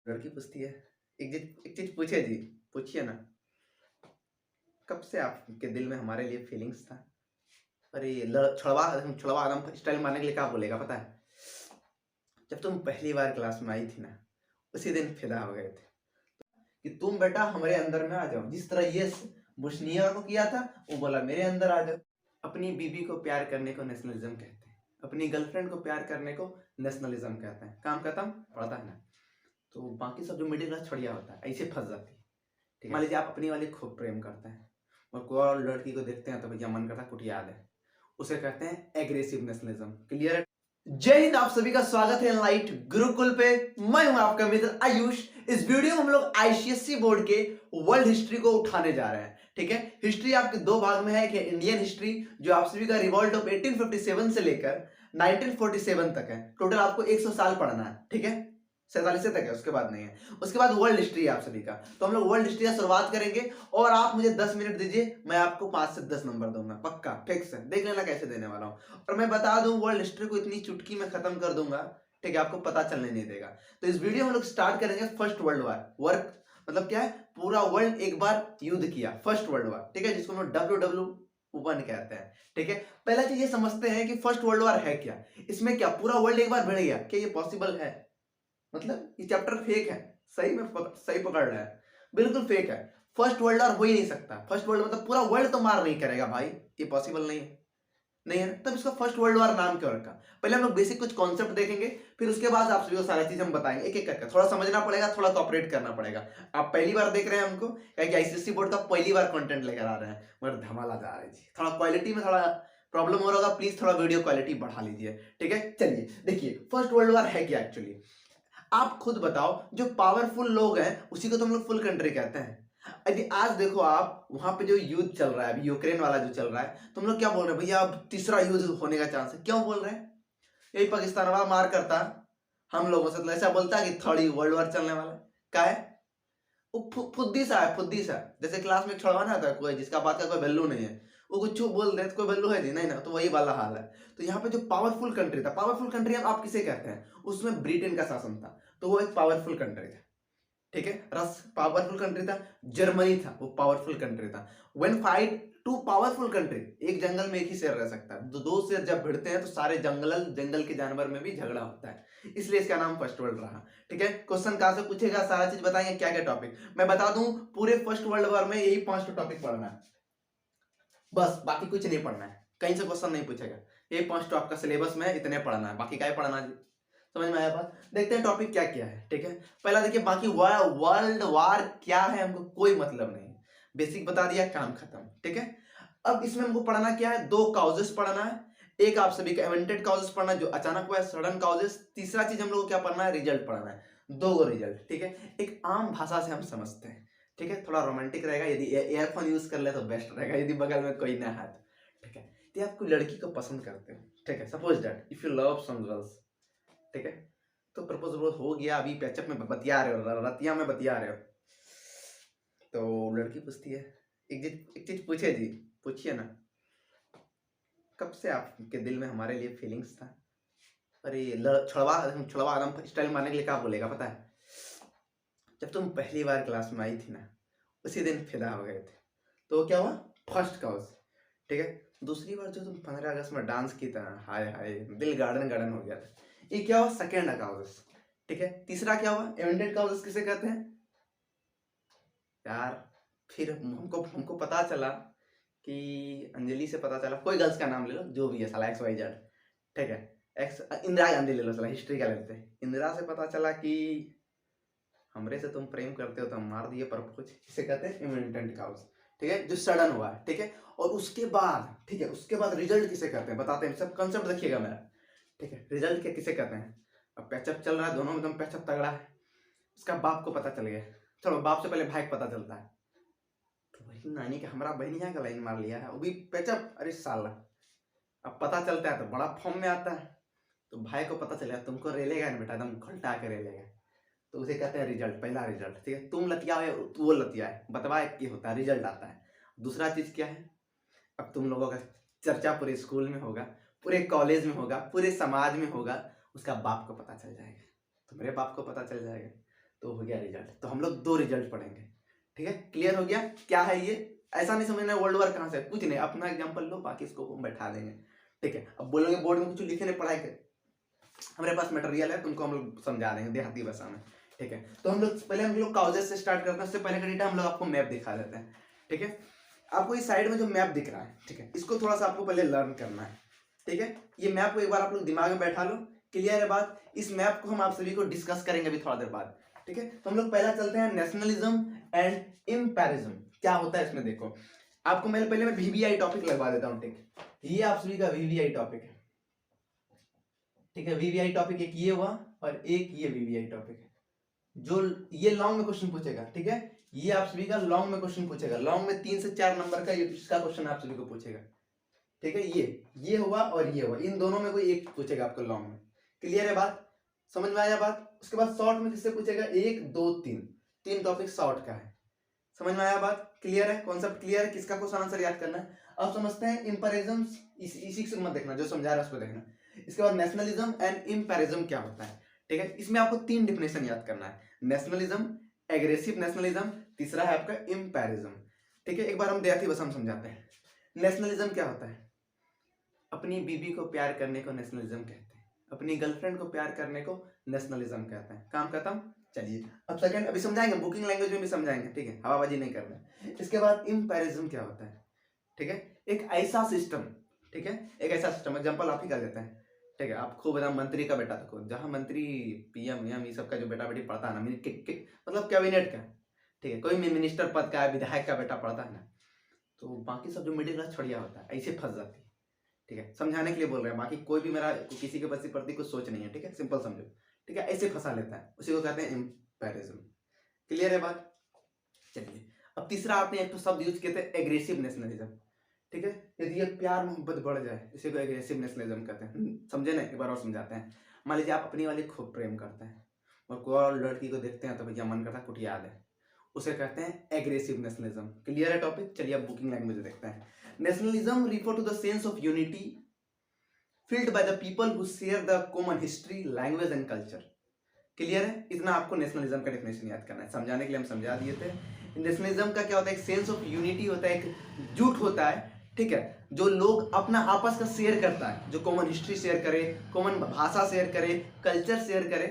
लड़की पूछती है, एक चीज पूछे जी, पूछिए ना। कब से आपके दिल में हमारे लिए फीलिंग्स था? अरे छुड़वा आदम स्टाइल मारने के लिए क्या बोलेगा पता है? जब तुम पहली बार क्लास में आई थी ना, उसी दिन फिदा हो गए थे कि तुम बेटा हमारे अंदर में आ जाओ। जिस तरह ये बुशनिया को किया था, वो बोला मेरे अंदर आ जाओ। अपनी बीबी को प्यार करने को नेशनलिज्म कहते हैं, अपनी गर्लफ्रेंड को प्यार करने को नेशनलिज्म कहते हैं। काम खत्म, पड़ता है ना। तो बाकी सब जो मिडिल क्लास छड़िया होता है ऐसे फंस जाती है। ठीक है, मान लीजिए आप अपनी वाली खूब प्रेम करते हैं और कोई और लड़की को देखते हैं तो भैया मन करता है कुटिया दे, उसे कहते हैं एग्रेसिव नेशनलिज्म। क्लियर है? जय हिंद, आप सभी का स्वागत है लाइट गुरुकुल पे। मैं हूं आपका मित्र आयुष। इस वीडियो में हम लोग आईसीएसई बोर्ड के वर्ल्ड हिस्ट्री को उठाने जा रहे हैं। ठीक है, हिस्ट्री आपके दो भाग में है कि इंडियन हिस्ट्री जो आप सभी का रिवॉल्ट ऑफ 1857 से लेकर 1947 तक है। टोटल आपको 100 साल पढ़ना है। ठीक है, 47 तक है, उसके बाद नहीं है। उसके बाद वर्ल्ड हिस्ट्री है आप सभी का। तो हम लोग वर्ल्ड हिस्ट्री का शुरुआत करेंगे और आप मुझे 10 मिनट दीजिए, मैं आपको 5 से 10 नंबर दूंगा, पक्का फिक्स है। देख लेना कैसे देने वाला हूं। और मैं बता दूं, वर्ल्ड हिस्ट्री को इतनी चुटकी में खत्म कर दूंगा, ठीक है, आपको पता चलने नहीं देगा। तो इस वीडियो में हम लोग स्टार्ट करेंगे फर्स्ट वर्ल्ड वॉर। वर्क मतलब क्या है? पूरा वर्ल्ड एक बार युद्ध किया, फर्स्ट वर्ल्ड वॉर। ठीक है, जिसको हम लोग WW1 कहते हैं। ठीक है, पहला चीज ये समझते हैं कि फर्स्ट वर्ल्ड वॉर है क्या। इसमें क्या पूरा वर्ल्ड एक बार भिड़ गया? क्या ये पॉसिबल है? मतलब ये चैप्टर फेक है। सही में सही पकड़ रहा है, बिल्कुल फेक है। फर्स्ट वर्ल्ड वॉर हो ही नहीं सकता। फर्स्ट वर्ल्ड मतलब पूरा वर्ल्ड तो मार नहीं करेगा भाई, ये पॉसिबल नहीं है। नहीं है, तब इसका फर्स्ट वर्ल्ड वॉर नाम क्यों रखा? पहले हम लोग बेसिक कुछ कॉन्सेप्ट देखेंगे, फिर उसके बाद आप सभी को सारी चीज हम बताएंगे एक एक करके। थोड़ा समझना पड़ेगा, थोड़ा कॉपरेट करना पड़ेगा। आप पहली बार देख रहे हैं हमको, क्या आईसीएसई बोर्ड का पहली बार कंटेंट लेकर आ रहे हैं, मगर धमाला जा रहा है जी। थोड़ा क्वालिटी में थोड़ा प्रॉब्लम हो रहा होगा, प्लीज थोड़ा वीडियो क्वालिटी बढ़ा लीजिए। ठीक है, चलिए देखिए फर्स्ट वर्ल्ड वॉर है क्या एक्चुअली। आप खुद बताओ, जो पावरफुल लोग हैं उसी को तो हम लोग फुल कंट्री कहते हैं। यदि आज देखो आप वहां पे जो युद्ध चल रहा है, अभी यूक्रेन वाला जो चल रहा है, तो हम लोग क्या बोल रहे हैं भैया, अब तीसरा युद्ध होने का चांस है। क्यों बोल रहे हैं? यही पाकिस्तान वाला मार करता हम लोगों से, तो ऐसा बोलता है कि थर्ड वर्ल्ड वॉर चलने वाला। क्या है वो? फुद्दी सा है, फुद्दी सा। जैसे क्लास में छड़वाना था कोई जिसका बात का कोई वैल्यू नहीं है, वो कुछ बोल दे तो कोई वैल्यू है जी नहीं ना, तो वही वाला हाल है। तो यहाँ पे जो पावरफुल कंट्री था, पावरफुल कंट्री आप किसे कहते हैं? उसमें ब्रिटेन का शासन था, तो वो एक पावरफुल कंट्री था। ठीक है, रस पावरफुल कंट्री था। जर्मनी था, वो पावरफुल कंट्री था। When fight two powerful country, एक जंगल में एक ही शेर रह सकता है, दो शेर जब भिड़ते हैं तो सारे जंगल के जानवर में भी झगड़ा होता है, इसलिए इसका नाम फर्स्ट वर्ल्ड रहा। ठीक है, क्वेश्चन कहां से पूछेगा, सारा चीज बताएंगे, क्या क्या टॉपिक मैं बता दूं। पूरे फर्स्ट वर्ल्ड वॉर में यही 5 टॉपिक पढ़ना है बस, बाकी कुछ नहीं पढ़ना है। कहीं से क्वेश्चन नहीं पूछेगा। ये 5 तो आपका सिलेबस में इतने पढ़ना है, बाकी क्या पढ़ना है? समझ में आया बात? देखते हैं टॉपिक क्या क्या है। ठीक है, पहला देखिए, बाकी वर्ल्ड वार क्या है हमको कोई मतलब नहीं, बेसिक बता दिया, काम खत्म। ठीक है, अब इसमें हमको पढ़ना क्या है? 2 काउजेस पढ़ना है। एक आप सभी का इवेंटेड काउजेस पढ़ना है, जो अचानक हुआ है, सडन काउजेस। तीसरा चीज हम लोग को क्या पढ़ना है? रिजल्ट पढ़ना है, 2 रिजल्ट। ठीक है, एक आम भाषा से हम समझते हैं। ठीक है, थोड़ा रोमांटिक रहेगा, यदि ईयरफोन यूज कर ले तो बेस्ट रहेगा, यदि बगल में कोई ना है तो। ठीक है, यदि आप कोई लड़की को पसंद करते हो, ठीक है, suppose that if you love some girls, ठीक है, तो प्रपोज हो गया, अभी पैचअप में बतिया रहे हो, रतिया में बतिया रहे हो, तो लड़की पूछती है, एक चीज पूछे जी, पूछिए ना। कब से आपके दिल में हमारे लिए फीलिंग्स था? अरे छुड़वा आदम स्टाइल मारने के लिए क्या बोलेगा पता है? जब तुम पहली बार क्लास में आई थी ना, उसी दिन फिदा हो गए थे। तो क्या हुआ? First cause. ठीक है, दूसरी बार जो तुम 15 अगस्त में डांस की था, हाय हाय दिल गार्डन गार्डन हो गया था, ये क्या हुआ? Second cause. ठीक है, तीसरा क्या हुआ? इवेंटेड काउज किसे कहते हैं यार? फिर हमको हमको पता चला कि अंजलि से पता चला, कोई गर्ल्स का नाम ले लो, जो भी है साला XYZ। ठीक है, एक्स इंदिरा गांधी ले लो, साला हिस्ट्री का लेते हैं। इंदिरा से पता चला कि हमरे से तुम प्रेम करते हो, तो हम मार दिए प्रपोज। इसे कहते हैं इवेंटेड काउज। ठीक है, जो सडन हुआ है। ठीक है, और उसके बाद, ठीक है, उसके बाद रिजल्ट किसे कहते हैं बताते हैं, सब कंसेप्ट देखिएगा मेरा। ठीक है, रिजल्ट के किसे कहते हैं? अब पैचअप चल रहा है, दोनों में एकदम पैचअप तगड़ा है, उसका बाप को पता चल गया। चलो, बाप से पहले भाई को पता चलता है, तो वही नानी के हमारा बहनिया का लाइन मार लिया है, वो भी पैचअप। अरे साला, अब पता चलता है तो बड़ा फॉर्म में आता है, तो भाई को पता चलेगा, तुमको रेलेगा ना बेटा, एकदम घुलटा के रेलेगा, तो उसे कहते हैं रिजल्ट, पहला रिजल्ट। ठीक है, तुम लतिया है तो वो लतिया है, बतवा एक ही होता है, रिजल्ट आता है। दूसरा चीज क्या है? अब तुम लोगों का चर्चा पूरे स्कूल में होगा, पूरे कॉलेज में होगा, पूरे समाज में होगा, उसका बाप को पता चल जाएगा, तुम्हारे बाप को पता चल जाएगा, तो हो गया रिजल्ट। तो हम लोग 2 रिजल्ट पढ़ेंगे, ठीक है। क्लियर हो गया क्या है ये? ऐसा नहीं समझना वर्ल्ड वार कहाँ से, कुछ नहीं, अपना एग्जाम्पल लो, बाकी इसको हम बैठा देंगे, ठीक है। अब बोलोगे बोर्ड में कुछ लिखे नहीं, पढ़ाई के हमारे पास मटेरियल है, तुमको हम लोग समझा देंगे देहाती भाषा में, ठीक है। तो हम लोग पहले हम लोग काउजेस से स्टार्ट करते हैं। उससे पहले का डेटा हम लोग आपको मैप दिखा देते हैं, ठीक है। आपको इस साइड में जो मैप दिख रहा है, ठीक है, इसको थोड़ा सा आपको पहले लर्न करना है, ठीक है। ये मैप को एक बार आप लोग दिमाग में बैठा लो, क्लियर है बात। इस मैप को हम आप सभी को डिस्कस करेंगे अभी थोड़ा देर बाद, ठीक है। तो हम लोग पहला चलते हैं नेशनलिज्म एंड इंपेरिज्म। क्या होता है इसमें देखो, आपको मैं पहले वीवीआई टॉपिक लगवा देता हूँ, ठीक। ये आप सभी का वीवीआई टॉपिक है, ठीक है। वीवीआई टॉपिक एक ये हुआ और एक ये वीवीआई टॉपिक है, जो ये लॉन्ग में क्वेश्चन पूछेगा, ठीक है। ये आप सभी का लॉन्ग में क्वेश्चन पूछेगा, लॉन्ग में 3 से 4 नंबर का इसका क्वेश्चन आप सभी को पूछेगा, ठीक है। ये हुआ और ये हुआ, इन दोनों में कोई एक पूछेगा आपको लॉन्ग में, क्लियर है बात, समझ में आया बात। उसके बाद शॉर्ट में किससे पूछेगा, 1 2 3 टॉपिक शॉर्ट का है, समझ में आया बात, क्लियर है, कॉन्सेप्ट क्लियर है, किसका क्वेश्चन आंसर याद करना है। अब समझते हैं इंपेरिज्म, इसी से मत देखना, जो समझा रहा है उसको देखना। इसके बाद नेशनलिज्म एंड इंपेरिज्म क्या होता है, ठीक है। इसमें आपको 3 डिफिनेशन याद करना है, नेशनलिज्म, एग्रेसिव नेशनलिज्म, तीसरा है आपका इंपेरिज्म, ठीक है। एक बार हम देहाती भाषा में समझाते हैं। नेशनलिज्म क्या होता है, अपनी बीबी को प्यार करने को नेशनलिज्म कहते हैं, अपनी गर्लफ्रेंड को प्यार करने को नेशनलिज्म कहते हैं। काम खत्म। चलिए अब सेकंड अभी समझाएंगे, बुकिंग लैंग्वेज में भी समझाएंगे, ठीक है, हवाबाजी नहीं करना। इसके बाद इंपेरिज्म क्या होता है, ठीक है, एक ऐसा सिस्टम, ठीक है, एक ऐसा सिस्टम, एग्जांपल आप ही कर देते हैं, ठीक है। आप खूब एकदम मंत्री का बेटा तो जहाँ मंत्री पीएम एम ये सब का जो बेटा बेटी पढ़ता है ना, मतलब कैबिनेट का, ठीक है, कोई मिनिस्टर पद का विधायक का बेटा पढ़ता है ना, तो बाकी सब जो मिडिल क्लास छड़िया होता है ऐसे फंस जाती है, ठीक है। समझाने के लिए बोल रहे हैं, बाकी कोई भी मेरा किसी के प्रति कुछ सोच नहीं है, ठीक है, सिंपल समझो, ठीक है, ऐसे फंसा लेता है, उसी को कहते हैं इंपेरिज्म, क्लियर है बात। चलिए अब तीसरा आपने एक तो शब्द यूज किए थे एग्रेसिव नेशनलिज्म, ठीक है। यदि ये प्यार मोहब्बत बढ़ जाए, इसी को एग्रेसिव नेशनलिज्म कहते हैं, समझे ना, एक बार और समझाते हैं। मान लीजिए आप अपनी वाली खूब प्रेम करते हैं और कोई और लड़की को देखते हैं तो भैया मन करता है कुटिया दे, उसे कहते हैं एग्रेसिव नेशनलिज्म, क्लियर है टॉपिक। चलिए अब बुकिंग लैंग्वेज देखते हैं। Nationalism refer to the sense of unity filled by the people who share the common history, language and culture, clear है। इतना आपको नेशनलिज्म का डेफिनेशन याद करना है, समझाने के लिए हम समझा दिए थे। नेशनलिज्म का क्या होता है, एक सेंस ऑफ यूनिटी होता है, एक जुट होता है, ठीक है, जो लोग अपना आपस का शेयर करता है, जो कॉमन हिस्ट्री शेयर करे, कॉमन भाषा शेयर करे, कल्चर शेयर करे।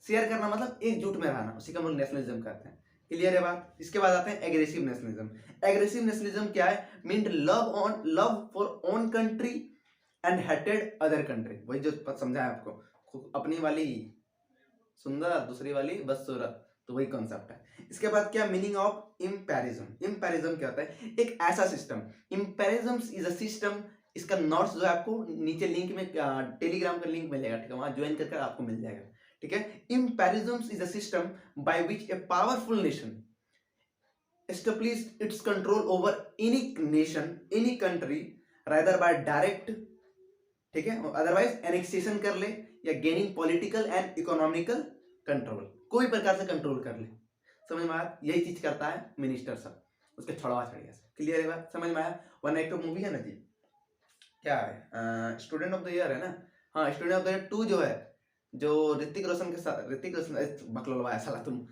शेयर करना मतलब एकजुट में रहना, उसी का हम नेशनलिज्म कहते हैं, क्लियर है बात। इसके बाद आते हैं एग्रेसिव नेशनलिज्म। एग्रेसिव नेशनलिज्म क्या है, mean love for own country and hated other country, वही जो समझाया आपको, अपनी वाली सुंदर दूसरी वाली बदसूरत, तो वही कॉन्सेप्ट है। इसके बाद क्या मीनिंग ऑफ इंपेरिज्म, इंपेरिज्म क्या होता है, एक ऐसा सिस्टम, इंपेरिज्म इज अ सिस्टम, इसका नोट्स जो है आपको नीचे लिंक में टेलीग्राम का लिंक मिलेगा, ठीक है, वहां ज्वाइन करके आपको मिल जाएगा, ठीक है। Imperialism is a system by which a powerful nation established its control over any nation, any country, rather by direct, ठीक है, अदरवाइज एनेक्सेशन कर ले या gaining political and economical control, कोई प्रकार से कंट्रोल कर ले, समझ में आया। यही चीज करता है मिनिस्टर सब, उसके छड़वा छड़िया से, क्लियर है बात, समझ में आया। वन एक मूवी है ना जी, क्या है, स्टूडेंट ऑफ द ईयर है ना, हाँ, स्टूडेंट ऑफ द ईयर 2 जो है, जो ऋतिक रोशन के साथ, ऋतिक रोशन बकलोलवा है साला, तुम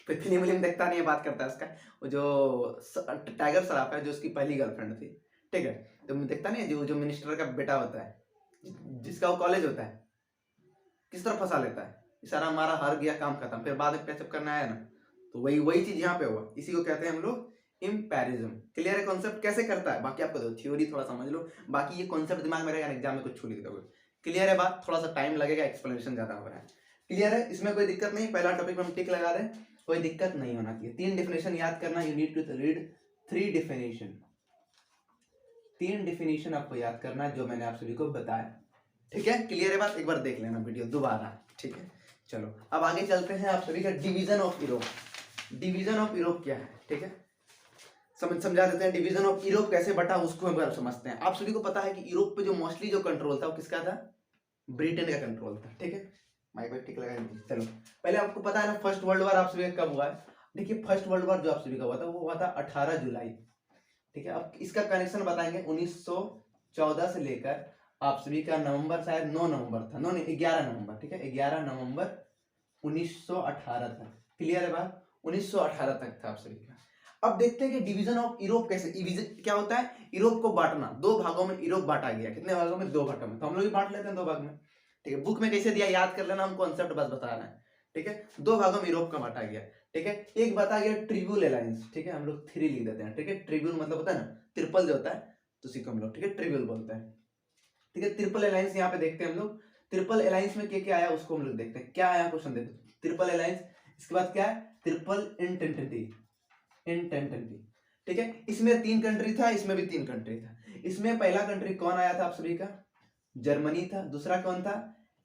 फिल्म विल्म देखता नहीं है, बात करता है उसका, वो जो टाइगर श्रॉफ है, जो उसकी पहली गर्लफ्रेंड थी, ठीक है, तुम देखता नहीं है, जो मिनिस्टर का बेटा होता है, जिसका वो कॉलेज होता है, किस तरह फंसा लेता है, इशारा मारा, हार गया, काम खत्म, फिर बाद में पैचअप करना आया ना, तो वही चीज यहाँ पे हुआ, इसी को कहते हैं हम लोग इंपेरिज्म, क्लियर है कॉन्सेप्ट कैसे करता है। बाकी आपको थ्योरी थोड़ा समझ लो, बाकी ये कॉन्सेप्ट दिमाग में रहेगा, एग्जाम में कुछ छू लिख दोगे, क्लियर है बात। थोड़ा सा टाइम लगेगा, एक्सप्लेनेशन ज्यादा हो रहा है, क्लियर है, इसमें कोई दिक्कत नहीं। पहला टॉपिक में हम टिक लगा दें, कोई दिक्कत नहीं होना चाहिए। 3 डिफिनेशन याद करना, you need to read 3 definition, 3 definition आपको याद करना है जो मैंने आप सभी को बताया, ठीक है, क्लियर है बात। एक बार देख लेना वीडियो दोबारा, ठीक है। चलो अब आगे चलते हैं, आप सभी का division of Europe. Division of Europe क्या है, ठीक है, समझा देते हैं। डिवीजन ऑफ यूरोप कैसे बटा, उसको हम समझते हैं। आप सभी को पता है कि यूरोप पे जो मोस्टली जो कंट्रोल था वो किसका था, ब्रिटेन का कंट्रोल था, ठीक है। माइक पे टिक लगा। चलो पहले आपको पता है ना, फर्स्ट वर्ल्ड वॉर आप सभी कब हुआ है, देखिए फर्स्ट वर्ल्ड वॉर जो आप सभी का हुआ था वो हुआ था 18 जुलाई, ठीक है। अब इसका कनेक्शन बताएंगे 1914 से लेकर आप सभी का नवंबर, शायद 9 नवंबर था, 11 नवंबर, ठीक है, 11 नवंबर 1918 था, क्लियर है बात? 1918 तक था आप सभी का। अब देखते हैं कि डिवीजन ऑफ यूरोप कैसे, क्या होता है, यूरोप को बांटना, दो भागों में यूरोप बांटा गया। कितने भागों में? दो भागों में। तो हम लोग भी बांट लेते हैं दो भाग में, ठीक है। बुक में कैसे दिया याद कर लेना, हम कॉन्सेप्ट बस बता रहे हैं, ठीक है। दो भागों में यूरोप का बांटा गया, ठीक है। एक बता गया ट्रिब्यूल अलायंस, ठीक है, हम लोग थ्री लिख देते हैं, ठीक है। ट्रिब्यूल मतलब होता है ना ट्रिपल जो होता है, तो उसी को हम लोग, ठीक है, ट्रिब्यूल बोलते हैं, ठीक है। ट्रिपल अलायंस यहाँ पे देखते हैं हम लोग, ट्रिपल अलायंस में क्या क्या आया उसको हम लोग देखते हैं। क्या आया क्वेश्चन देखो, ट्रिपल अलायंस, इसके बाद क्या है, ट्रिपल इंटेंटिटी, ठीक है। इसमें तीन कंट्री था, इसमें भी तीन कंट्री था। इसमें पहला कंट्री कौन आया था आप सभी का? जर्मनी था। दूसरा कौन था?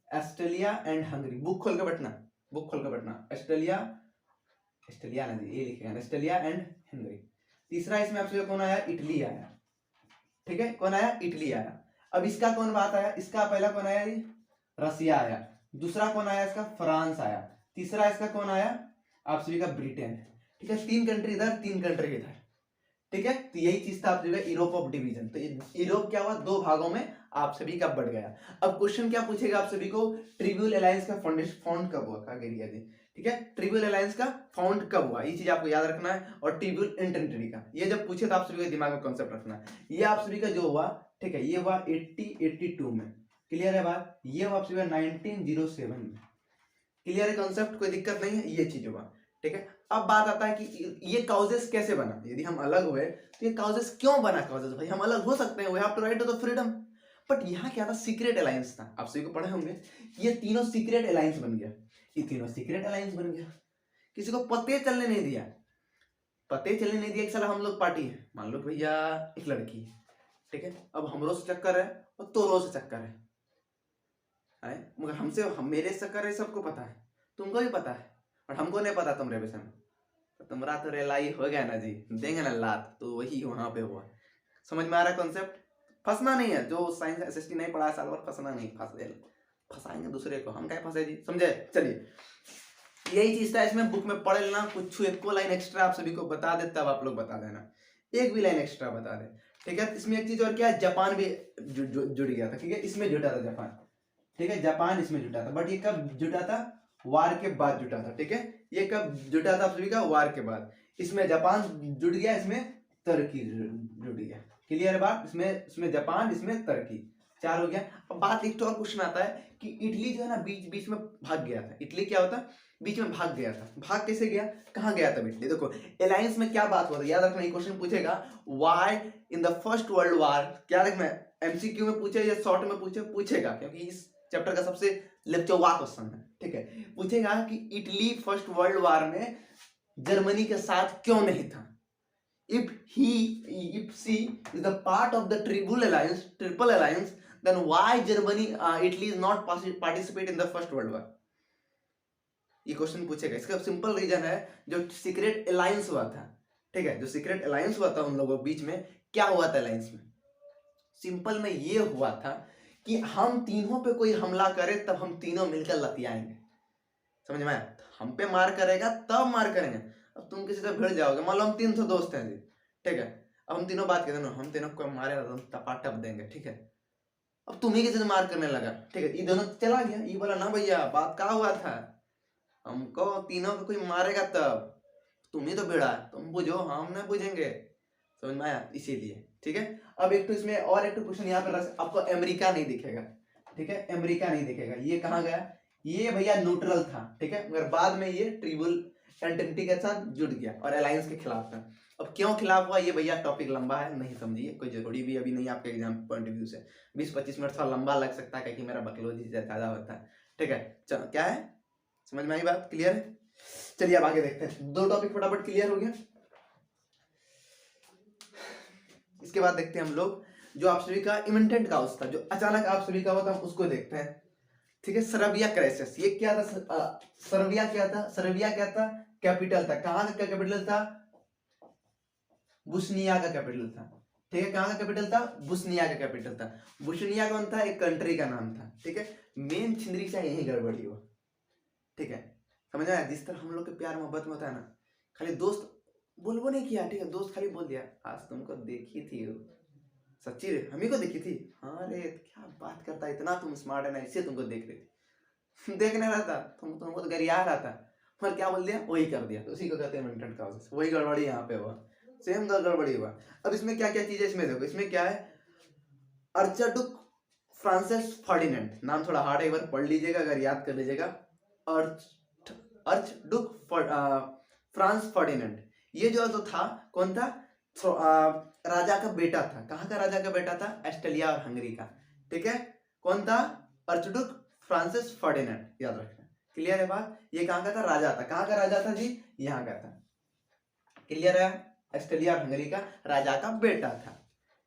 Australia and Hungary. बुक खोल के बैठना, बुक खोल के बैठना। ऑस्ट्रेलिया, ऑस्ट्रेलिया ना ये लिखेगा, ऑस्ट्रेलिया एंड हंगरी। तीसरा इसमें आप सभी कौन आया? इटली आया, ठीक है। कौन आया? इटली आया। अब इसका कौन बात आया? इसका पहला कौन आया? रसिया आया। दूसरा कौन आया इसका? फ्रांस आया। तीसरा इसका कौन आया? आप सभी का ब्रिटेन, ठीक है। तीन कंट्री इधर, तीन कंट्री इधर, ठीक है। तो यही चीज था आप सभी का यूरोप ऑफ डिवीजन। तो यूरोप क्या हुआ? दो भागों में आप सभी का बढ़ गया। अब क्वेश्चन क्या पूछेगा आप सभी को? ट्रिब्यूल अलायंस का फाउंड कब हुआ? ठीक है, ट्रिब्यूल अलायंस का फाउंड कब हुआ, ये चीज आपको याद रखना है। और ट्रिब्यूल इंटेंटिटी का, ये जब पूछे तो आप सभी के दिमाग में कॉन्सेप्ट रखना है। ये आप सभी का जो हुआ, ठीक है, ये हुआ 82 में, क्लियर है बात। ये हुआ आप सभी का 1907 में, क्लियर है कॉन्सेप्ट, कोई दिक्कत नहीं है, ये चीज हुआ, ठीक है। अब बात आता है कि ये काउजेस कैसे बना, यदि हम अलग हुए तो ये काउजेस क्यों बना? काउजेस भाई हम अलग हो सकते हैं, we have to right to the freedom. But यहाँ क्या था? सीक्रेट अलायंस था, आप सभी को पढ़े होंगे। ये तीनों सीक्रेट अलायंस बन गया, ये तीनों सीक्रेट अलायंस बन गया। किसी को पते चलने नहीं दिया, पते चलने नहीं दिया कि साला हम लोग पार्टी है। मान लो भैया एक लड़की है, ठीक है, अब हमरो से चक्कर है और तोरो से चक्कर है, मगर हमसे, हम मेरे से चक्कर है, सबको पता है, तुमको भी पता है, और हमको नहीं पता तुम्हारे विषय में। तो तुम्हारा तो रेलाई हो गया ना जी, देंगे ना लात, तो वही वहां पे हुआ। समझ में आ रहा है कॉन्सेप्ट? फंसना नहीं है, जो साइंस एसएसटी नहीं पढ़ा साल भर, फंसना नहीं, फंसाएंगे दूसरे को, हम क्या फंसे जी, समझे? चलिए, यही चीज था इसमें, बुक में पढ़ लेना। कुछ एक लाइन एक्स्ट्रा आप सभी को बता दे, तब आप लोग बता देना, एक भी लाइन एक्स्ट्रा बता दे, ठीक है। इसमें एक चीज और क्या है, जापान भी जुड़ गया था, ठीक है, इसमें जुटा था जापान, ठीक है, जापान इसमें जुटा था। बट ये कब जुटा था? वार के बाद जुटा था, ठीक है। ये कब जुटा था आप सभी का? वार के बाद। इसमें जापान जुड़ गया, इसमें तुर्की जुड़ गया, क्लियर है बात। इसमें जापान, इसमें तुर्की, चार हो गया। अब बात एक तो और क्वेश्चन आता है कि इटली जो है ना बीच बीच में भाग गया था। इटली क्या होता? बीच में भाग गया था। भाग कैसे गया? कहाँ गया था इटली? देखो अलायंस में क्या बात हुआ था, याद रखना, ये क्वेश्चन पूछेगा। Why in the first world war, क्या रखना है, एमसीक्यू में पूछे या शॉर्ट में पूछेगा, क्योंकि इस चैप्टर का सबसे लचवा क्वेश्चन है, ठीक है। पूछेगा कि इटली फर्स्ट वर्ल्ड वार में जर्मनी के साथ क्यों नहीं था। if she is the part of the triple alliance, then why Germany, Italy is not participate in the first world war? ये क्वेश्चन पूछेगा। इसका सिंपल रीजन है, जो सीक्रेट अलायंस हुआ था, ठीक है, जो सीक्रेट अलायंस हुआ था उन लोगों के बीच में, क्या हुआ था अलायंस में? सिंपल में ये हुआ था कि हम तीनों पे कोई हमला करे तब हम तीनों मिलकर लतियाएंगे, समझ में आया? हम पे मार करेगा तब मार करेंगे। अब तुम किसी से भिड़ जाओगे, मान लो हम 300 दोस्त हैं जी, ठीक है, अब हम तीनों बात करते हैं, हम तीनों को मारेगा तो टपा टप देंगे, ठीक है। अब तुम ही किसी से मार करने लगा, ठीक है, ये दोनों चला गया, ये बोला ना भैया बात क्या हुआ था, हमको तीनों को कोई मारेगा तब, तुम ही तो भिड़ा, तुम बुझो, हम नहीं बुझेंगे, समझ में आया? इसीलिए, ठीक है। अब एक तो इसमें और एक तो क्वेश्चन यहाँ पे आपको अमेरिका नहीं दिखेगा, ठीक है, अमेरिका नहीं दिखेगा, ये कहाँ गया? ये भैया न्यूट्रल था, ठीक है, मगर बाद में ये ट्रिब्यूल एंटिटी के साथ जुड़ गया और अलायंस के खिलाफ था। अब क्यों खिलाफ हुआ, ये भैया टॉपिक लंबा है, नहीं समझिए, कोई जरूरी भी अभी नहीं आपके एग्जाम पॉइंट ऑफ व्यू से, 20-25 मिनट थोड़ा लंबा लग सकता है, क्योंकि मेरा बकलोजी ज्यादा होता है, ठीक है। चलो, क्या है, समझ में आई बात? क्लियर है? चलिए अब आगे देखते हैं, दो टॉपिक फटाफट क्लियर हो गया। इसके बाद देखते हैं हम लोग जो आप सभी का इमिटेंट काउस था, जो अचानक आप सभी का हुआ था, उसको देखते हैं, ठीक है। सर्बिया क्राइसिस, ये क्या था? सर्बिया क्या था? सर्बिया क्या था? कैपिटल था। कहाँ का कैपिटल था? बुस्निया का कैपिटल था, ठीक है। कहाँ का कैपिटल था? बुस्निया का कैपिटल था। बुस्निया कौन था? एक कंट्री का नाम था, ठीक है। मेन छिंदरी से यही गड़बड़ी हुआ, ठीक है, समझ आया? जिस तरह हम लोग के प्यार मोहब्बत में होता है ना, खाली दोस्त बोलबो नहीं किया, ठीक है, दोस्त खाली बोल दिया आज तुमको देखी थी, सच्ची रे हम ही को देखी थी, हाँ रे क्या बात करता है, इतना तुम स्मार्ट है ना, इससे तुमको देख रही थी, देखने रहा था तुमको तो गरिया रहा था, और क्या बोल दिया, वही कर दिया, तो उसी को कहते हैं मिलिटेंट काउजेस। वही गड़बड़ी यहाँ पे हुआ, सेम गड़बड़ी हुआ। अब इसमें क्या क्या चीजें इसमें देखो, इसमें क्या है, आर्चडुक फ्रांसिस फर्डिनेंड, नाम थोड़ा हार्ड है, एक बार पढ़ लीजिएगा अगर याद कर लीजिएगा। आर्चडुक फ्रांस फर्डिनेंड, ये जो था कौन था, राजा का बेटा था। कहाँ का राजा का बेटा था, ऑस्ट्रेलिया और हंगरी का। ठीक है, कौन था, आर्चडुक फ्रांसिस फर्डिनेंड, याद रखना। क्लियर है बात, ये कहाँ का था, राजा था। कहाँ का राजा था जी, यहाँ का था। क्लियर है, ऑस्ट्रेलिया और हंगरी का राजा का बेटा था।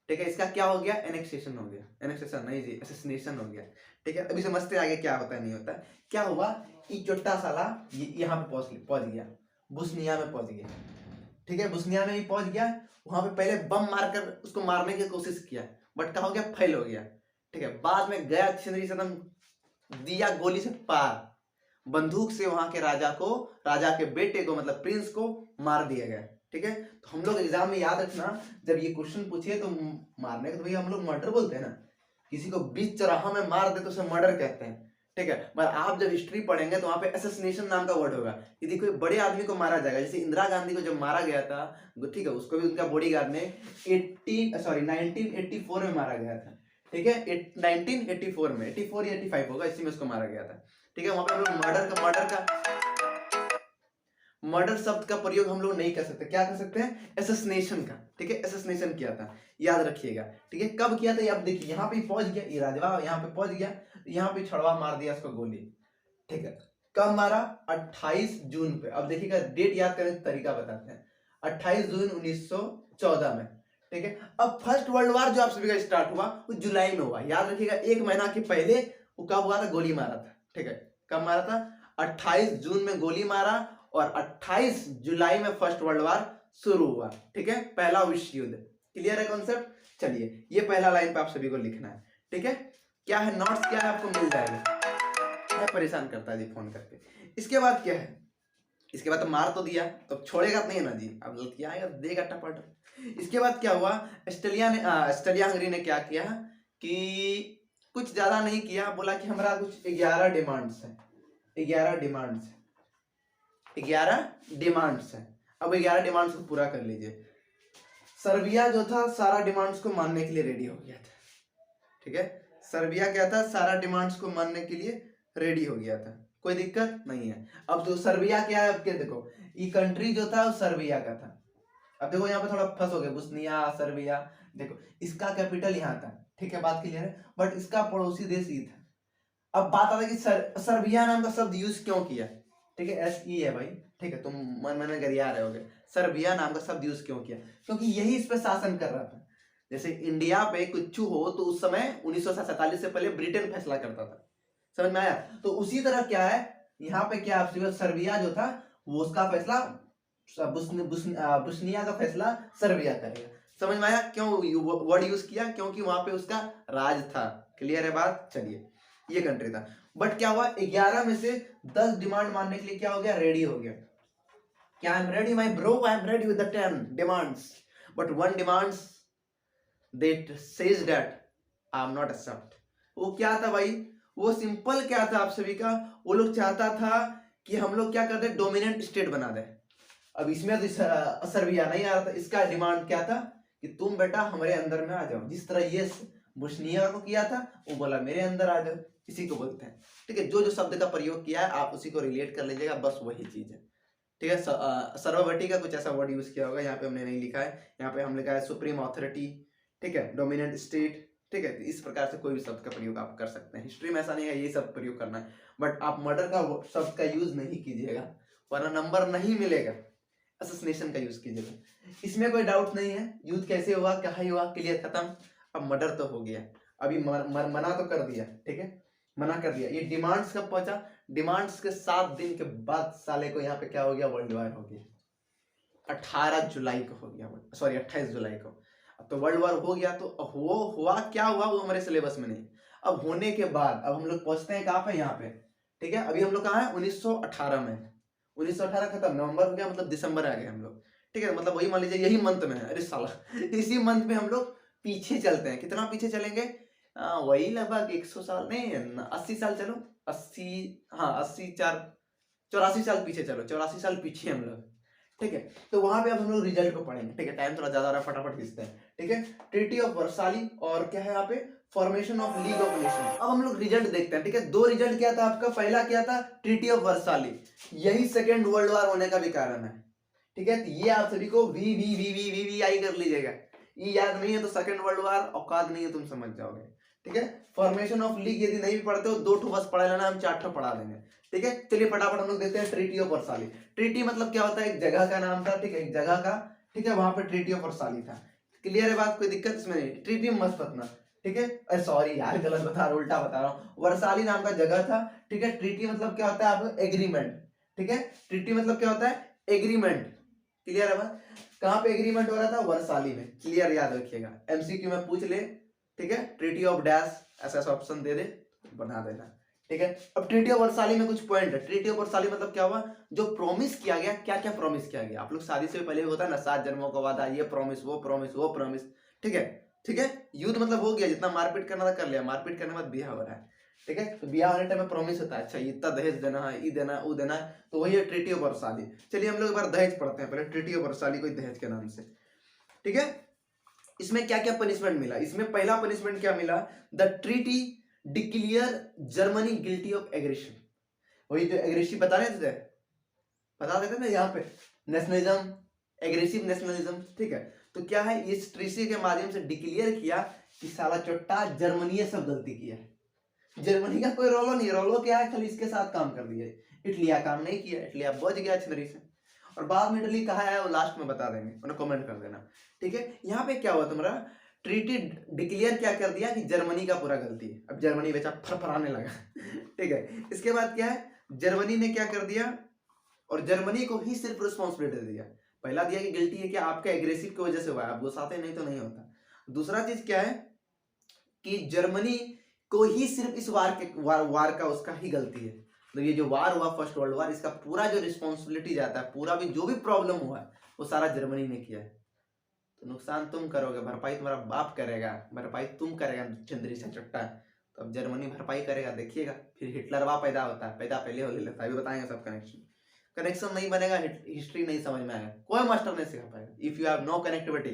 ठीक है, इसका क्या हो गया, एनेक्सेशन हो गया, एनेक्सेशन नहीं जी, असैसिनेशन हो गया। ठीक है, अभी समझते आगे क्या होता है नहीं होता है। क्या हुआ, ये चोटा साला यहाँ पे पहुंच गया, बुस्निया में पहुंच गया। ठीक है, बुस्निया में ही पहुंच गया, वहां पे पहले बम मारकर उसको मारने की कोशिश किया, बट क्या हो गया, फेल हो गया। ठीक है, बाद में गया छिंदरी सदम दिया गोली से पार, बंदूक से वहां के राजा के बेटे को मतलब प्रिंस को मार दिया गया। ठीक है, तो हम लोग एग्जाम में याद रखना, जब ये क्वेश्चन पूछे तो मारने को तो भैया हम लोग मर्डर बोलते हैं ना, किसी को बीच चौराहा में मार दे तो उसे मर्डर कहते हैं। ठीक है, पर आप जब हिस्ट्री पढ़ेंगे तो वहां पे असैसिनेशन नाम का वर्ड होगा। यदि कोई बड़े आदमी को मारा जाएगा, जैसे इंदिरा गांधी को जब मारा गया था, ठीक है, उसको भी उनका बॉडीगार्ड ने 1984 में मारा गया था। ठीक है, 1984 में, 84 या 85 होगा, इसी में उसको मारा गया था। ठीक है, वहां पे हम लोग मर्डर शब्द का प्रयोग हम लोग नहीं कर सकते, क्या कर सकते हैं, असैसिनेशन का। ठीक है, असैसिनेशन किया था, याद रखिएगा। ठीक है, कब किया था ये, अब देखिए यहाँ पे पहुंच गया ये राजवा, यहाँ पे पहुंच गया, यहाँ पे छड़वा मार दिया उसको गोली। ठीक है, कब मारा, 28 जून पे। अब देखिएगा, डेट याद करने का तरीका बताते हैं, 28 जून 1914 में। ठीक है, अब फर्स्ट वर्ल्ड वॉर जो आप सभी का स्टार्ट हुआ वो जुलाई में हुआ, याद रखिएगा, एक महीना के पहले वो कब हुआ था, गोली मारा था। ठीक है, कब मारा था, 28 जून में गोली मारा, और 28 जुलाई में फर्स्ट वर्ल्ड वॉर शुरू हुआ। ठीक है, पहला विश्व युद्ध। क्लियर है कॉन्सेप्ट, चलिए ये पहला लाइन पे आप सभी को लिखना है। ठीक है, क्या है, नोट्स क्या है आपको मिल जाएगा, मैं परेशान करता है जी फोन करके। इसके बाद क्या है, इसके बाद तो मार तो दिया, तो छोड़ेगा तो नहीं ना जी, अब क्या आएगा, देगा टपट। इसके बाद क्या हुआ, ऑस्ट्रेलिया हंगरी ने क्या किया कि कुछ ज्यादा नहीं किया, बोला कि हमारा कुछ 11 डिमांड्स है, 11 डिमांड्स है, 11 डिमांड्स है। अब 11 डिमांड्स को पूरा कर लीजिए। सर्बिया जो था सारा डिमांड्स को मानने के लिए रेडी हो गया था। ठीक है, सर्बिया क्या था, सारा डिमांड्स को मानने के लिए रेडी हो गया था, कोई दिक्कत नहीं है। अब तो सर्बिया क्या है, अब क्या देखो, ये कंट्री जो था वो सर्बिया का था। अब देखो यहाँ पे थोड़ा फंसोगे, बुस्निया सर्बिया, देखो इसका कैपिटल यहाँ था। ठीक है, बात क्लियर है, बट इसका पड़ोसी देश ये था। अब बात आता है कि सर्बिया नाम का शब्द यूज क्यों किया। ठीक है, SE है भाई। ठीक है, तुम मन मन गरिया रहे होगे, सर्बिया नाम का शब्द यूज क्यों किया, क्योंकि यही इस पे शासन कर रहा था। जैसे इंडिया पे कुछ हो तो उस समय 1947 से पहले ब्रिटेन फैसला करता था, समझ में आया। तो उसी तरह क्या है, यहाँ पे क्या सर्बिया जो था वो उसका फैसला बुस्निया का फैसला सर्बिया करेगा। समझ में आया क्यों वर्ड यूज किया, क्योंकि वहां पे उसका राज था। क्लियर है बात, चलिए ये कंट्री था। बट क्या हुआ, 11 में से 10 डिमांड मानने के लिए क्या हो गया, रेडी हो गया। क्या, I am ready my bro, I am ready with the 10 demands, but one demands that says that I am not accept. वो क्या था भाई, वो सिंपल क्या था आप सभी का, वो लोग चाहता था कि हम लोग क्या कर दे, डोमिनेंट स्टेट बना दे। अब इसमें तो सर्बिया नहीं आ रहा था, इसका डिमांड क्या था कि तुम बेटा हमारे अंदर में आ जाओ, जिस तरह ये बुस्निया को किया था, वो बोला मेरे अंदर आ जाओ, इसी को बोलते हैं। ठीक है, जो जो शब्द का प्रयोग किया है आप उसी को रिलेट कर लीजिएगा, बस वही चीज है। ठीक है, सर्वभटी का कुछ ऐसा वर्ड यूज किया होगा, यहाँ पे हमने नहीं लिखा है, यहाँ पे हम लिखा है सुप्रीम ऑथोरिटी। ठीक है, डोमिनेंट स्टेट। ठीक है, तो इस प्रकार से कोई भी शब्द का प्रयोग आप कर सकते हैं, हिस्ट्री में ऐसा नहीं है ये सब प्रयोग करना है, बट आप मर्डर का शब्द का यूज नहीं कीजिएगा वरना नंबर नहीं मिलेगा। असैसिनेशन का यूज कीजिएगा, इसमें कोई डाउट नहीं है। युद्ध कैसे हुआ, क्या हुआ, क्लियर, खत्म। अब मर्डर तो हो गया, अभी मना तो कर दिया। ठीक है, मना कर दिया। ये डिमांड्स कब पहुंचा, डिमांड्स के 7 दिन के बाद साले को यहाँ पे क्या हो गया, वर्ल्ड वॉर हो गया। 18 जुलाई को हो गया, सॉरी 28 जुलाई को। अब तो वर्ल्ड वॉर हो गया, तो वो हुआ क्या हुआ वो हमारे सिलेबस में नहीं। अब होने के बाद अब हम लोग पहुंचते हैं कहाँ पे, यहाँ पे। ठीक है, अभी हम लोग कहाँ है, 1918 में। 1918 खत्म, नवंबर हो गया, मतलब दिसंबर आ गया हम लोग। ठीक है, मतलब वही मान लीजिए यही मंथ में है, अरे साला इसी मंथ में हम लोग पीछे चलते हैं। कितना पीछे चलेंगे, वही लगभग 100 साल नहीं, 80 साल चलो, 80, हाँ 80 4 84 साल पीछे चलो, 84 साल पीछे हम लोग, ठीक है। तो वहां पे अब हम लोग रिजल्ट को पढ़ेंगे, ठीक है। टाइम थोड़ा ज्यादा हो रहा है, फटाफट खींचते हैं, ठीक है। ट्रीटी ऑफ वर्साली और क्या है यहाँ पे, formation of league of nation. अब हम लोग रिजल्ट देखते हैं, ठीक है। दो रिजल्ट क्या था आपका, पहला क्या था, ट्रीटी ऑफ वर्साली, यही सेकेंड वर्ल्ड वॉर होने का भी कारण है, ठीक है। तो ये आप सभी को वी आई कर लीजिएगा, ये याद नहीं है तो सेकेंड वर्ल्ड वॉर औकात नहीं है, तुम समझ जाओगे, ठीक है। फॉर्मेशन ऑफ लीग यदि नहीं भी पढ़ते हो, 2 ठो बस पढ़ा लेना, हम 4 ठो पढ़ा देंगे, ठीक है। चलिए फटाफट हम लोग देखते हैं ट्रीटी ऑफ वर्साली। ट्रीटी मतलब क्या होता है, एक जगह का नाम था, ठीक है, एक जगह का, ठीक है, वहां पर ट्रीटी ऑफ वर्साली था। क्लियर है बात, कोई दिक्कत इसमें नहीं, ट्रीटी में मत पढ़ना, ठीक है। अरे सॉरी यार, गलत बता रहा हूं, उल्टा बता रहा हूँ। वर्साली नाम का जगह था, ठीक है। ट्रीटी मतलब क्या होता है, आप एग्रीमेंट, ठीक है। ट्रीटी मतलब क्या होता है, एग्रीमेंट। क्लियर है बात, कहां पे एग्रीमेंट हो रहा था, वर्साली में। क्लियर, याद रखिएगा, एमसीक्यू में पूछ ले, ठीक है। ट्रीटी ऑफ डैश ऐसा ऑप्शन दे दे, बना देना, ठीक है। अब ट्रीटी ऑफ वर्साली में कुछ पॉइंट है। ट्रीटी ऑफ वर्साली मतलब क्या हुआ, जो प्रॉमिस किया गया, क्या क्या प्रॉमिस किया गया, आप लोग शादी से पहले होता है ना, 7 जन्मों का वादा, ये प्रॉमिस, वो प्रॉमिस, वो प्रॉमिस, ठीक है, ठीक है। युद्ध मतलब हो गया, जितना मारपीट करना था कर लिया, मारपीट करने के बाद ब्याह हो रहा है, ठीक है। तो ब्याह होने टाइम में प्रॉमिस होता है, अच्छा इतना दहेज देना है, ये देना, वो देना है, तो वही है ट्रीटी ऑफ वर्साली। चलिए हम लोग एक बार दहेज पढ़ते हैं, पहले ट्रीटी ऑफ वर्साली कोई दहेज के नाम से, ठीक है। इसमें क्या क्या पनिशमेंट मिला, इसमें पहला पनिशमेंट क्या मिला, the treaty declare Germany guilty of aggression. वही जो एग्रेसिव बता रहे थे, बता देते ना यहाँ पे, नेशनलिज्म, एग्रेसिव नेशनलिज्म, ठीक है। तो क्या है, इस ट्रीटी के माध्यम से डिक्लेयर किया कि साला चोट्टा जर्मनी ये सब गलती किया है, जर्मनी का कोई रोलो नहीं, रोलो क्या है, खाली इसके साथ काम कर दिया, इटलिया काम नहीं किया, इटलिया बच गया छिनरी से। और बाद में इटली कहा है वो लास्ट में बता देंगे, उन्हें कमेंट कर देना, ठीक है। यहाँ पे क्या हुआ तुम्हारा, ट्रीटी डिक्लेयर क्या कर दिया कि जर्मनी का पूरा गलती है। अब जर्मनी बेचा फरफराने लगा ठीक है। इसके बाद क्या है, जर्मनी ने क्या कर दिया, और जर्मनी को ही सिर्फ रिस्पॉन्सिबिलिटी दे दिया। पहला दिया कि गिल्टी है कि आपके एग्रेसिव की वजह से हुआ है, आप गुस्साते नहीं तो नहीं होता। दूसरा चीज क्या है कि जर्मनी को ही सिर्फ इस वार का उसका ही गलती है। तो ये जो वार हुआ, फर्स्ट वर्ल्ड वार, इसका पूरा जो रिस्पॉन्सिबिलिटी जाता है, पूरा भी जो भी प्रॉब्लम हुआ है वो सारा जर्मनी ने किया है। तो नुकसान तुम करोगे, भरपाई तुम्हारा बाप करेगा, भरपाई तुम करेगा चंद्री से चट्टा। तो अब जर्मनी भरपाई करेगा, देखिएगा। फिर हिटलरवा पैदा होता है, पैदा पहले हो लेता है, अभी बताएंगे सब कनेक्शन। कनेक्शन नहीं बनेगा, हिस्ट्री नहीं समझ में आएगा, कोई मास्टर नहीं सिखा पाएगा if you have no connectivity,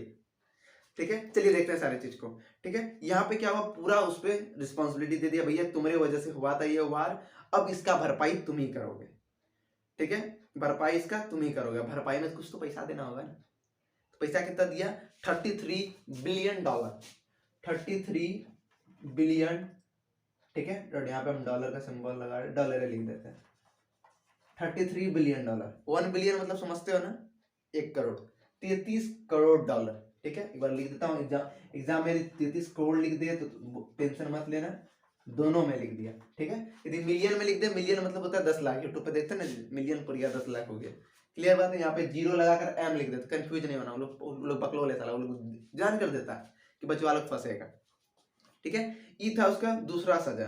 ठीक है। चलिए देखते हैं सारे चीज को, ठीक है। यहाँ पे क्या हुआ, पूरा उस पर रिस्पॉन्सिबिलिटी दे दिया, भैया तुम्हारे वजह से हुआ था ये वार, अब इसका भरपाई तुम ही करोगे, ठीक है। भरपाई इसका तुम ही करोगे, भरपाई में कुछ तो पैसा देना होगा ना। तो पैसा कितना दिया, 33 बिलियन डॉलर, 33 बिलियन, ठीक है। और यहाँ पे हम डॉलर का सिंबल लगा रहे, डॉलर लिख देते हैं, 33 बिलियन डॉलर। 1 बिलियन मतलब समझते हो ना, 1 करोड़, 33 करोड़ डॉलर, ठीक है। एक बार लिख देता हूँ, एग्जाम में 33 करोड़ लिख दिए तो टेंशन मत लेना, दोनों में लिख दिया, ठीक है। यदि मिलियन में लिख दे, मिलियन मतलब होता है 10 लाख, यूट्यूब पे देखते हैं ना, मिलियन पर 10 लाख हो गया, क्लियर बात है। यहाँ पे जीरो लगाकर एम लिख देते, कंफ्यूज नहीं होना, वो लोग बकलोल है साला, वो लोग जान कर देता है कि बचवा लोग फंसेगा, ठीक है। ये था उसका दूसरा सजा,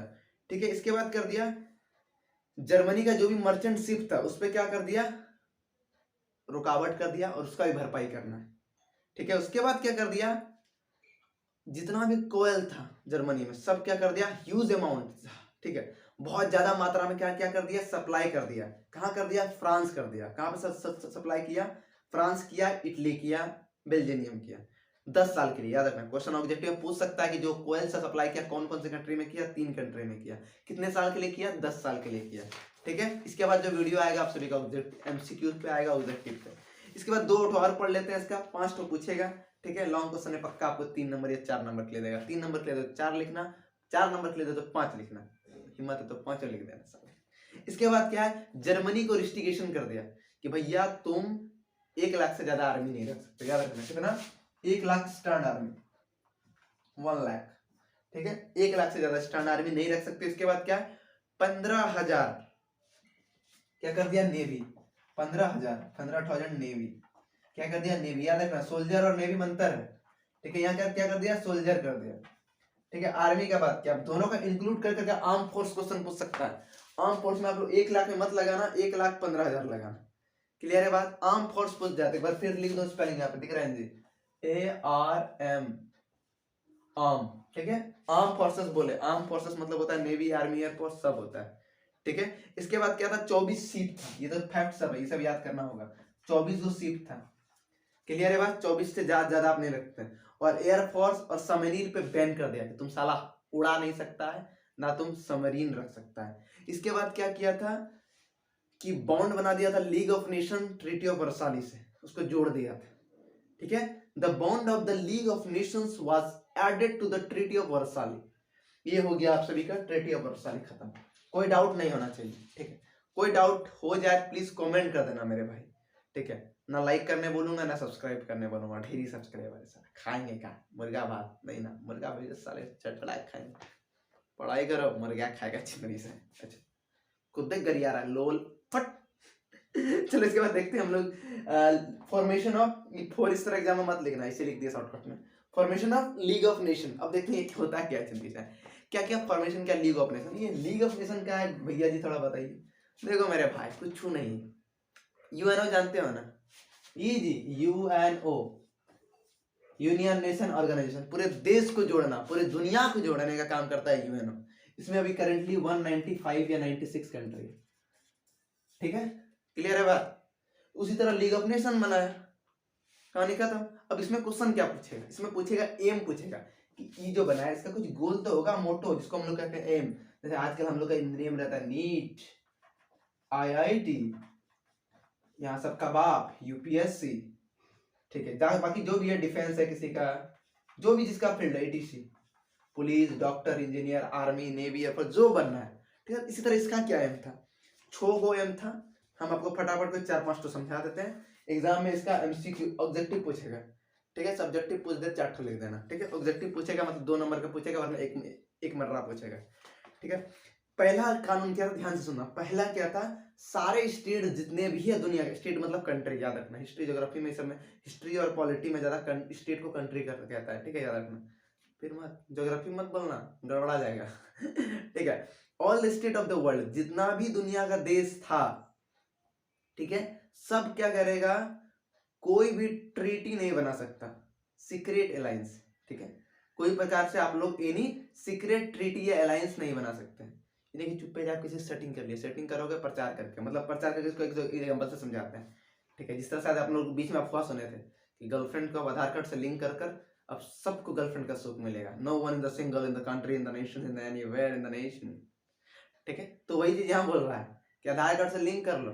ठीक है। इसके बाद कर दिया, जर्मनी का जो भी मर्चेंट शिप था उस पर क्या कर दिया, रुकावट कर दिया, और उसका भी भरपाई करना है, ठीक है। उसके बाद क्या कर दिया, जितना भी कोयल था जर्मनी में सब क्या कर दिया, ह्यूज अमाउंट, ठीक है, बहुत ज्यादा मात्रा में क्या क्या कर दिया, सप्लाई कर दिया। कहाँ कर दिया, फ्रांस कर दिया। कहाँ पे सप्लाई किया, फ्रांस किया, इटली किया, बेल्जियम किया, 10 साल के लिए। याद रखना, क्वेश्चन ऑब्जेक्टिव में पूछ सकता है कि जो कोयल से सप्लाई किया कौन कौन से कंट्री में किया, 3 कंट्री में किया। कितने साल के लिए किया, 10 साल के लिए किया, ठीक है। इसके बाद जो वीडियो आएगा आप सभी का एमसीक्यू पे आएगा, ऑब्जेक्टिव पे। इसके बाद 2 और पढ़ लेते हैं, इसका 5 तो पूछेगा, ठीक है। लॉन्ग क्वेश्चन है, पक्का आपको 3 नंबर या 4 नंबर के लिए देगा। 3 नंबर के लिए तो 4 लिखना, 4 नंबर के लिए तो 5 लिखना, हिम्मत है तो 5 लिख देना सारे। इसके बाद क्या है, जर्मनी को रिस्ट्रिक्शन कर दिया कि भैया तुम 1 लाख से ज्यादा आर्मी नहीं रख सकते। याद रखना, कितना, 1 लाख स्टैंड आर्मी, 1 लाख, ठीक है। 1 लाख से ज्यादा स्टैंड आर्मी नहीं रख सकते। इसके बाद क्या, 15,000 क्या कर दिया, नेवी, 15,000 नेवी, क्या कर दिया, नेवी। याद रखना, सोल्जर और नेवी में अंतर है, ठीक है। यहाँ क्या कर दिया, सोल्जर कर दिया, ठीक है। आर्मी का बात क्या, दोनों का इंक्लूड कर करके आर्म फोर्स क्वेश्चन पूछ सकता है। आर्म फोर्स में आप लोग 1 लाख में मत लगाना, 1,15,000 लगाना, क्लियर है बात। आर्म फोर्स पूछ जाते, एक बार फिर लिख दो स्पेलिंग, यहाँ पे दिख रहा है जी, ARM, आर्म, ठीक है। आर्म फोर्सेस बोले, आर्म फोर्सेस मतलब होता है नेवी, आर्मी, एयरफोर्स सब होता है, ठीक है। इसके बाद क्या था, 24 सीप था, ये तो फैक्ट सब है, ये सब याद करना होगा। 24 जो सीप था, क्लियर है बात, 24 से ज्यादा आप नहीं रखते हैं। और एयरफोर्स और सबमरीन पे बैन कर दिया कि तुम साला उड़ा नहीं सकता है, ना तुम सबमरीन रख सकता है। इसके बाद क्या किया था कि बॉन्ड बना दिया था League of Nation Treaty of Versailles से, उसको जोड़ दिया था, ठीक है। The bond of the League of Nations was added to the Treaty of Versailles. ये हो गया आप सभी का ट्रीटी ऑफ वर्साली खत्म, कोई डाउट नहीं होना चाहिए, ठीक है। कोई डाउट हो जाए प्लीज कमेंट कर देना मेरे भाई, ठीक है। ना लाइक करने बोलूंगा ना सब्सक्राइब करने बोलूंगा, ढेरी सब्सक्राइबर है साला, खाएंगे क्या मुर्गा भात, नहीं ना मुर्गा भाई साले चटपटा खाएंगे, पढ़ाई करो, मुर्गा खाएगा चिमनी से। अच्छा खुद गरिया रहा लोल फट। चलो इसके बाद देखते हैं हम लोग फॉर्मेशन ऑफ, फोर इस तरह एग्जाम में मत लिखना, इसे लिख दिया शॉर्टकट में, formation of league of nation. अब देखते हैं होता क्या है चिंती से, क्या क्या फॉर्मेशन, क्या लीग ऑफ नेशन, ये लीग ऑफ नेशन क्या है भैया जी थोड़ा बताइए। देखो मेरे भाई कुछ नहीं, यूएनओ जानते हो ना, ये जी यूएनओ, यूनियन नेशन ऑर्गेनाइजेशन, पूरे देश को जोड़ना, पूरे दुनिया को जोड़ने का काम करता है यूएनओ। इसमें अभी करेंटली 195 या 96 कंट्री है, ठीक है, क्लियर है बात। उसी तरह लीग ऑफ नेशन बनाया, कहानी खत्म। अब इसमें क्वेश्चन क्या पूछेगा, इसमें पूछेगा एम पूछेगा कि ये जो बनाया इसका कुछ गोल तो होगा, मोटो जिसको हम लोग कहते हैं एम। जैसे आजकल हम लोग का एम रहता है नीट, आईआईटी, यहाँ सब कबाब, यूपीएससी, ठीक है, बाकी जो भी है डिफेंस है किसी का, जो भी जिसका फील्ड है, ATC, police, doctor, engineer, army, navy, air force, जो बनना है, ठीक है। इसी तरह इसका क्या एम था, 6 गो एम था। हम आपको फटाफट को 4-5 तो समझा देते हैं। एग्जाम में इसका एमसीक्यू ऑब्जेक्टिव पूछेगा, ठीक है, सब्जेक्टिव पूछ दे 4 ठो लिख देना, ठीक है। ऑब्जेक्टिव पूछेगा मतलब 2 नंबर का पूछेगा, वरना एक मर्रा पूछेगा, ठीक है। पहला कानून क्या था, ध्यान से सुनना, पहला क्या था, सारे स्टेट जितने भी है दुनिया के, स्टेट मतलब कंट्री, याद रखना, हिस्ट्री ज्योग्राफी में सब में, हिस्ट्री और पॉलिटी में ज्यादा स्टेट को कंट्री कहता है, ठीक है, याद रखना, फिर मत ज्योग्राफी मत बोलना, गड़बड़ा जाएगा। ठीक है, all state of the world, जितना भी दुनिया का देश था, ठीक है, सब क्या करेगा, कोई भी ट्रीटी नहीं बना सकता, सीक्रेट अलायंस, ठीक है, कोई प्रकार से आप लोग एनी सीक्रेट ट्रीटी या अलायंस नहीं बना सकते। देखिए चुप्पे जाके किसी सेटिंग कर लिया, सेटिंग करोगे प्रचार करके, मतलब प्रचार करके इसको एक एग्जांपल से समझाते हैं, ठीक है। जिस तरह से आप लोग बीच में अफवाह सुने थे कि गर्लफ्रेंड को आधार कार्ड से लिंक कर कर अब सबको गर्लफ्रेंड का सुख मिलेगा, no one in the single in the country in the nation in the anywhere in the nation, ठीक है। तो वही चीज यहाँ बोल रहा है कि आधार कार्ड से लिंक कर लो,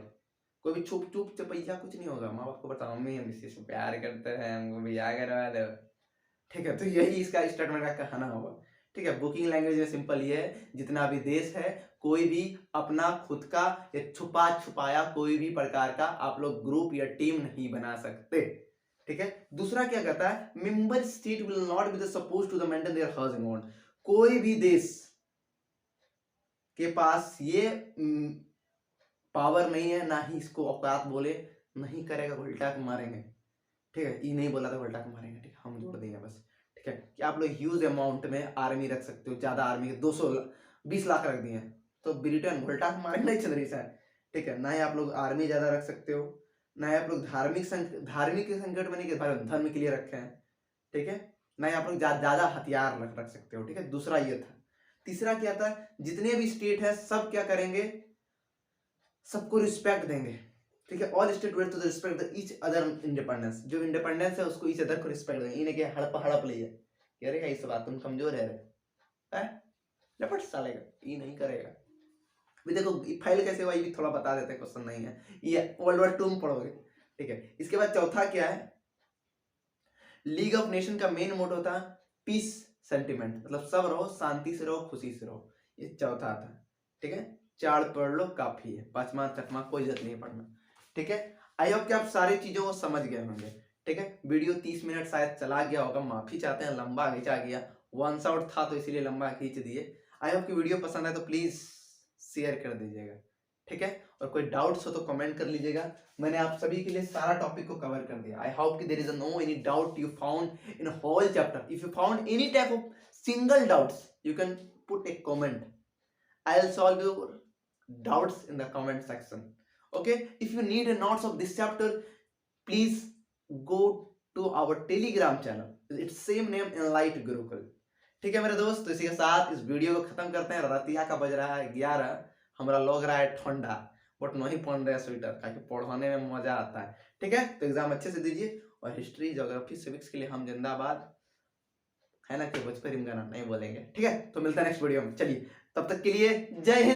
कोई भी छुप छुप चपैया कुछ नहीं होगा, माँ बाप को बताओ मम्मी हम इसी से प्यार करते हैं, हमको बियाह करवा दो, ठीक है। तो यही इसका स्टेटमेंट का कहना होगा, ठीक है। बुकिंग लैंग्वेज में सिंपल ये है, जितना भी देश है कोई भी अपना खुद का या छुपा छुपाया कोई भी प्रकार का आप लोग ग्रुप या टीम नहीं बना सकते, ठीक है। दूसरा क्या कहता है, member state will not be suppose to the maintain their housing bond, कोई भी देश के पास ये पावर नहीं है, ना ही इसको औकात बोले, नहीं करेगा उल्टा को मारेंगे, ठीक है। ये नहीं बोला था उल्टा को मारेंगे, ठीक है, हम जोड़ देंगे बस, ठीक है। कि आप लोग ह्यूज अमाउंट में आर्मी रख सकते हो, ज्यादा आर्मी के 220 लाख रख दिए तो ब्रिटेन उल्टा को मारेंगे नहीं चल रही सर, ठीक है। ना ही आप लोग आर्मी ज्यादा रख सकते हो, ना ही आप लोग धार्मिक के संकट में नहीं, धर्म के लिए रखे हैं, ठीक है। ना ही आप लोग ज्यादा हथियार रख सकते हो, ठीक है। दूसरा ये था। तीसरा क्या था, जितने भी स्टेट है सब क्या करेंगे, सबको रिस्पेक्ट देंगे, ठीक है। All state wait to respect the each other independence, जो इंडिपेंडेंस है उसको ईच अदर को रिस्पेक्ट देंगे, इन्हें क्या हड़प हड़प ले है, अरे इस बात तुम कमजोर है रे, लपट सालेगा, ये नहीं करेगा। भी देखो फाइल कैसे हुआ ये भी थोड़ा बता देते हैं, क्वेश्चन नहीं है, ये वर्ल्ड वॉर 2 में पढ़ोगे, ठीक है। इसके बाद चौथा क्या है, लीग ऑफ नेशन का मेन मोटो था पीस सेंटिमेंट, मतलब सब रहो, शांति से रहो, खुशी से रहो, ये चौथा था, ठीक है। 4 पढ़ लो काफी है, 5वां 6वां कोई जरूरत नहीं पढ़ना, ठीक है। आई होप कि आप सारी चीजों को समझ गए होंगे, ठीक है। वीडियो 30 मिनट शायद चला गया होगा, माफी चाहते हैं, लंबा खींचा गया, वन शॉट था तो इसीलिए लंबा खींच दिए। आई होप कि वीडियो पसंद आए तो प्लीज शेयर कर दीजिएगा, ठीक है। और कोई डाउट्स हो तो कमेंट कर लीजिएगा, मैंने आप सभी के लिए सारा टॉपिक को कवर कर दिया। आई होप कि there is no any doubt you found in whole chapter, if you found any type of single doubts you can put a comment, I will solve your doubts in the comment section, okay. If you need a notes of this chapter please go to our telegram channel, it's same name Enlight Gurukul, ठीक है मेरे दोस्त। तो इसी के साथ इस video को खत्म करते हैं, रतिया का बज रहा है 11, हमरा लग रहा है ठंडा, बट नहीं पहन रहे स्वेटर ताकि पढ़ने में मजा आता है। ठीक है, तो एग्जाम अच्छे से दीजिए। और हिस्ट्री, ज्योग्राफी, सिविक्स के लिए हम जिंदाबाद, है ना कि भोजपुरी में गाना नहीं बोलेंगे। ठीक है, तो मिलता है नेक्स्ट वीडियो में। चलिए, तब तक के लिए जय हिंद।